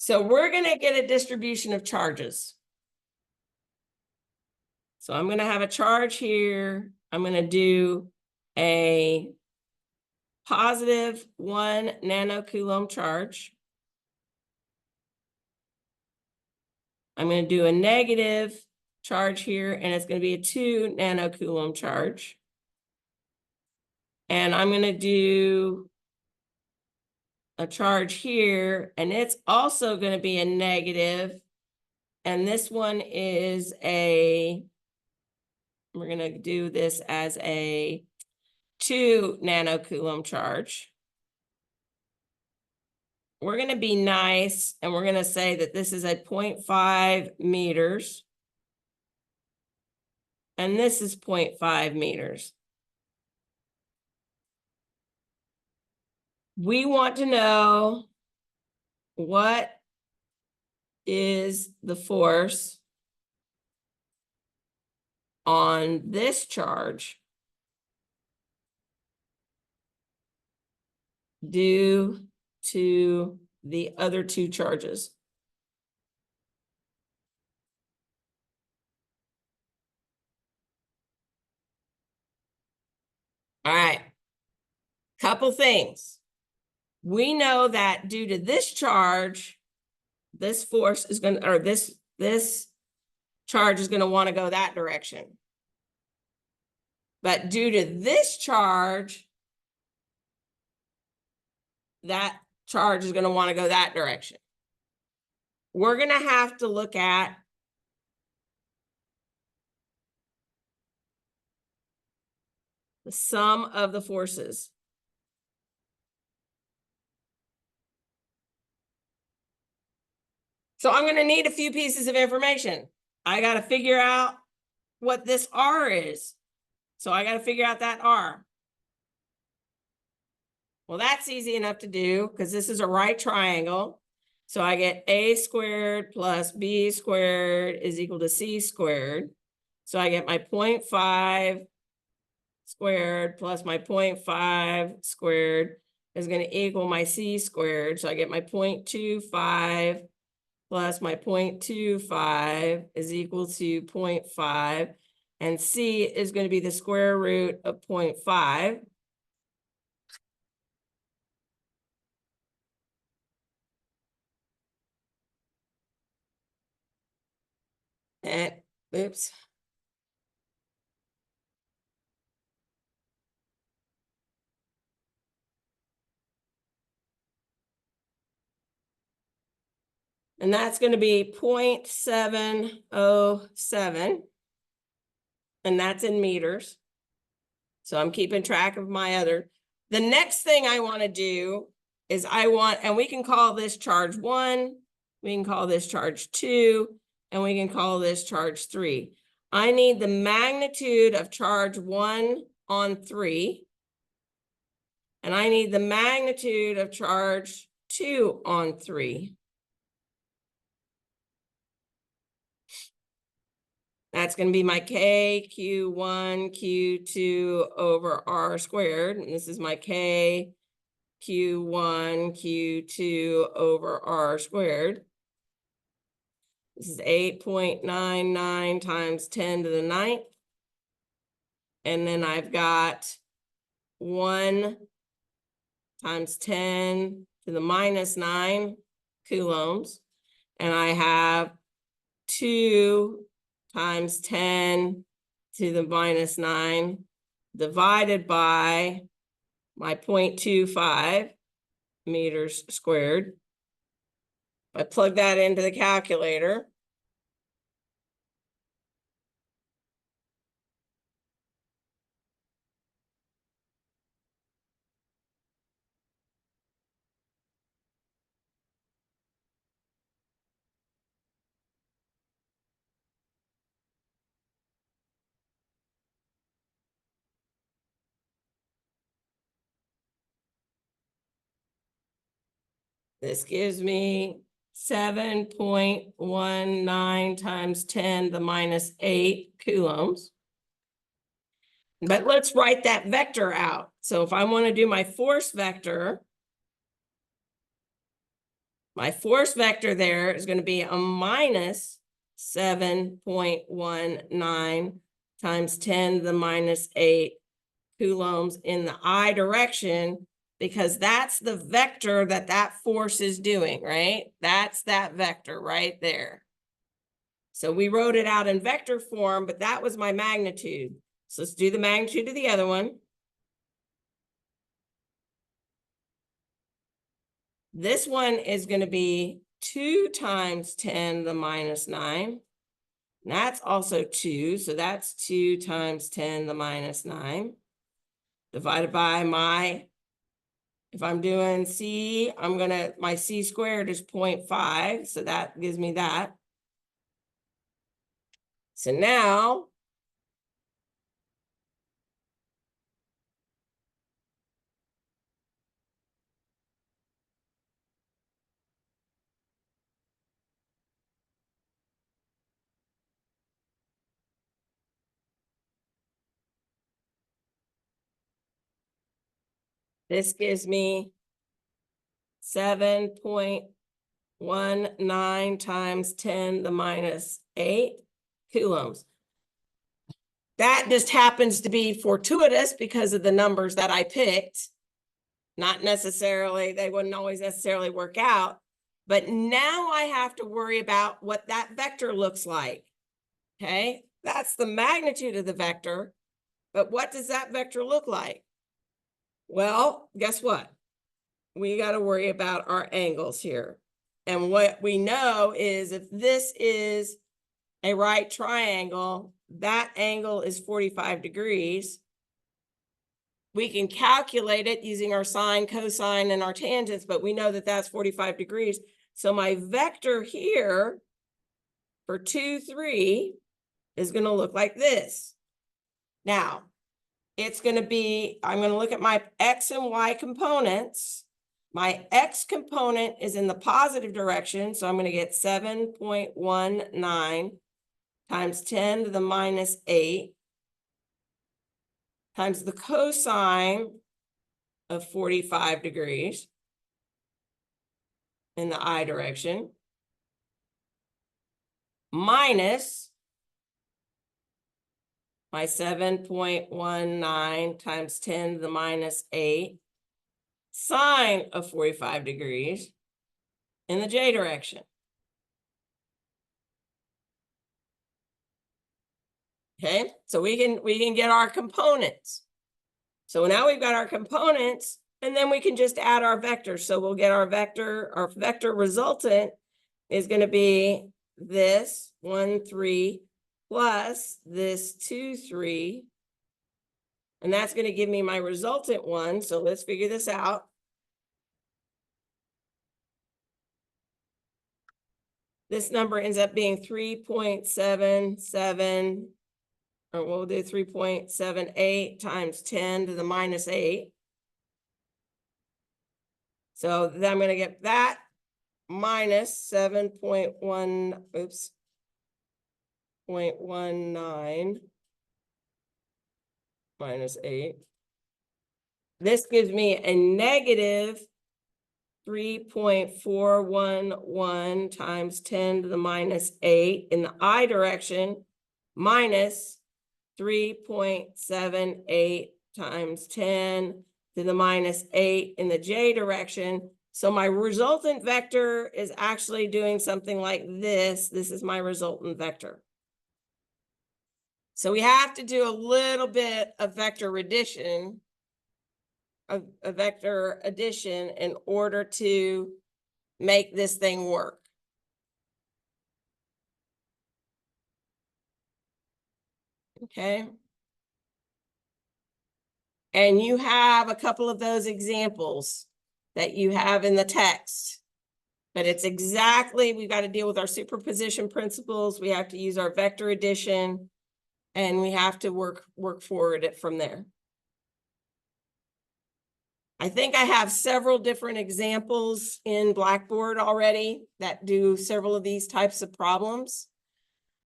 So we're going to get a distribution of charges. So I'm going to have a charge here. I'm going to do a positive 1 nanocoulomb charge. I'm going to do a negative charge here, and it's going to be a 2 nanocoulomb charge. And I'm going to do a charge here, and it's also going to be a negative. And this one is we're going to do this as a 2 nanocoulomb charge. We're going to be nice, and we're going to say that this is a 0.5 meters. And this is 0.5 meters. We want to know what is the force on this charge due to the other two charges. All right, couple things. We know that due to this charge, this force is going to, or this charge is going to want to go that direction. But due to this charge, that charge is going to want to go that direction. We're going to have to look at the sum of the forces. So I'm going to need a few pieces of information. I got to figure out what this R is. So I got to figure out that R. Well, that's easy enough to do because this is a right triangle. So I get A squared plus B squared is equal to C squared. So I get my 0.5 squared plus my 0.5 squared is going to equal my C squared. So I get my 0.25 plus my 0.25 is equal to 0.5. And C is going to be the square root of 0.5. And, oops. And that's going to be 0.707. And that's in meters. So I'm keeping track of my other. The next thing I want to do is and we can call this charge 1, we can call this charge 2, and we can call this charge 3. I need the magnitude of charge 1 on 3. And I need the magnitude of charge 2 on 3. That's going to be my K, Q1, Q2 over R squared. And this is my K, Q1, Q2 over R squared. This is 8.99 times 10 to the 9th. And then I've got 1 times 10 to the minus 9 coulombs. And I have 2 times 10 to the minus 9 divided by my 0.25 meters squared. I plug that into the calculator. This gives me 7.19 times 10 to the minus 8 coulombs. But let's write that vector out. So if I want to do my force vector, My force vector there is going to be a minus 7.19 times 10 to the minus 8 coulombs in the I direction, because that's the vector that that force is doing, right? That's that vector right there. So we wrote it out in vector form, but that was my magnitude. So let's do the magnitude of the other one. This one is going to be 2 times 10 to the minus 9. And that's also 2. So that's 2 times 10 to the minus 9. Divided by my, if I'm doing C, my C squared is 0.5. So that gives me that. So now, this gives me 7.19 times 10 to the minus 8 coulombs. That just happens to be fortuitous because of the numbers that I picked. Not necessarily, they wouldn't always necessarily work out. But now I have to worry about what that vector looks like. Okay, that's the magnitude of the vector. But what does that vector look like? Well, guess what? We got to worry about our angles here. And what we know is if this is a right triangle, that angle is 45 degrees. We can calculate it using our sine, cosine, and our tangents, but we know that that's 45 degrees. So my vector here for 2, 3 is going to look like this. Now, it's going to be, I'm going to look at my X and Y components. My X component is in the positive direction, so I'm going to get 7.19 times 10 to the minus 8 times the cosine of 45 degrees in the I direction minus my 7.19 times 10 to the minus 8 sine of 45 degrees in the J direction. Okay, so we can get our components. So now we've got our components, and then we can just add our vectors. So we'll get our vector resultant is going to be this 1, 3 plus this 2, 3. And that's going to give me my resultant one. So let's figure this out. This number ends up being 3.77, or we'll do 3.78 times 10 to the minus 8. So then I'm going to get that minus 0.19 minus 8. This gives me a negative 3.411 times 10 to the minus 8 in the I direction minus 3.78 times 10 to the minus 8 in the J direction. So my resultant vector is actually doing something like this. This is my resultant vector. So we have to do a little bit of vector addition, a vector addition in order to make this thing work. Okay. And you have a couple of those examples that you have in the text. But it's exactly, we've got to deal with our superposition principles. We have to use our vector addition, and we have to work forward it from there. I think I have several different examples in Blackboard already that do several of these types of problems.